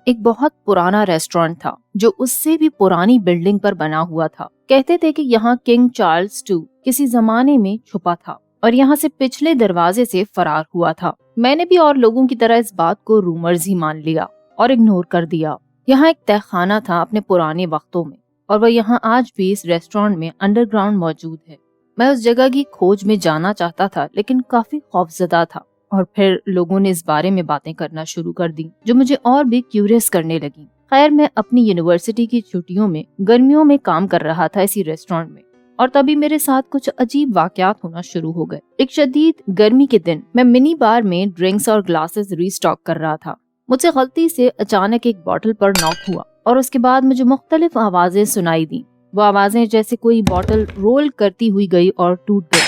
ایک بہت پرانا ریسٹورینٹ تھا جو اس سے بھی پرانی بلڈنگ پر بنا ہوا تھا۔ کہتے تھے کہ یہاں کنگ چارلز II کسی زمانے میں چھپا تھا اور یہاں سے پچھلے دروازے سے فرار ہوا تھا۔ میں نے بھی اور لوگوں کی طرح اس بات کو رومرز ہی مان لیا اور اگنور کر دیا۔ یہاں ایک تہہ خانہ تھا اپنے پرانے وقتوں میں، اور وہ یہاں آج بھی اس ریسٹورینٹ میں انڈر گراؤنڈ موجود ہے۔ میں اس جگہ کی کھوج میں جانا چاہتا تھا، لیکن کافی خوفزدہ تھا، اور پھر لوگوں نے اس بارے میں باتیں کرنا شروع کر دی جو مجھے اور بھی کیوریس کرنے لگی۔ خیر، میں اپنی یونیورسٹی کی چھٹیوں میں گرمیوں میں کام کر رہا تھا اسی ریسٹورینٹ میں، اور تبھی میرے ساتھ کچھ عجیب واقعات ہونا شروع ہو گئے۔ ایک شدید گرمی کے دن میں منی بار میں ڈرنکس اور گلاسز ری اسٹاک کر رہا تھا۔ مجھے غلطی سے اچانک ایک بوتل پر ناک ہوا، اور اس کے بعد مجھے مختلف آوازیں سنائی دیں۔ وہ آوازیں جیسے کوئی بوتل رول کرتی ہوئی گئی اور ٹوٹ گئی۔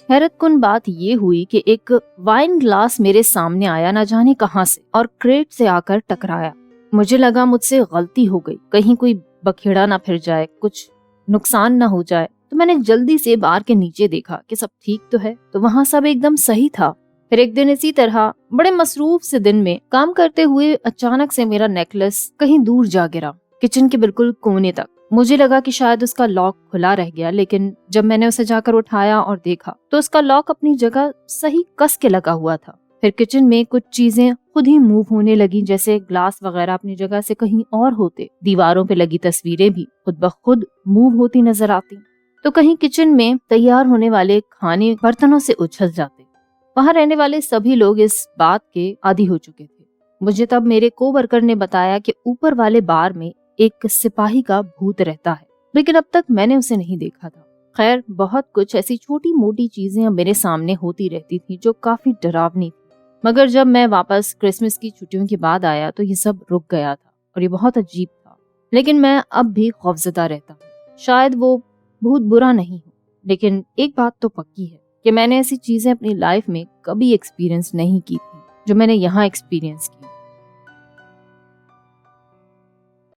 حیرت کن بات یہ ہوئی کہ ایک وائن گلاس میرے سامنے آیا نہ جانے کہاں سے، اور کریٹ سے آ کر ٹکرایا۔ مجھے لگا مجھ سے غلطی ہو گئی، کہیں کوئی بکھیڑا نہ پھر جائے، کچھ نقصان نہ ہو جائے۔ تو میں نے جلدی سے بار کے نیچے دیکھا کہ سب ٹھیک تو ہے، تو وہاں سب ایک دم صحیح تھا۔ پھر ایک دن اسی طرح بڑے مصروف سے دن میں کام کرتے ہوئے اچانک سے میرا نیکلس کہیں دور جا گرا، کچن کے بالکل کونے تک۔ مجھے لگا کہ شاید اس کا لاک کھلا رہ گیا، لیکن جب میں نے اسے جا کر اٹھایا اور دیکھا تو اس کا لاک اپنی جگہ صحیح کس کے لگا ہوا تھا۔ پھر کچن میں کچھ چیزیں خود ہی موو ہونے لگی، جیسے گلاس وغیرہ اپنی جگہ سے کہیں اور ہوتے، دیواروں پہ لگی تصویریں بھی خود بخود موو ہوتی نظر آتی، تو کہیں کچن میں تیار ہونے والے کھانے برتنوں سے اچھل جاتے۔ وہاں رہنے والے سبھی لوگ اس بات کے عادی ہو چکے تھے۔ مجھے تب میرے کو ورکر نے بتایا کہ اوپر والے بار میں ایک سپاہی کا بھوت رہتا ہے، لیکن اب تک میں نے اسے نہیں دیکھا تھا۔ خیر، بہت کچھ ایسی چھوٹی موٹی چیزیں اب میرے سامنے ہوتی رہتی تھی جو کافی ڈراونی تھی، مگر جب میں واپس کرسمس کی چھٹیوں کے بعد آیا تو یہ سب رک گیا تھا، اور یہ بہت عجیب تھا۔ لیکن میں اب بھی خوفزدہ رہتا ہوں۔ شاید وہ بہت برا نہیں ہو، لیکن ایک بات تو پکی ہے کہ میں نے ایسی چیزیں اپنی لائف میں کبھی ایکسپیرینس نہیں کی تھی جو میں نے یہاں ایکسپیرینس کی۔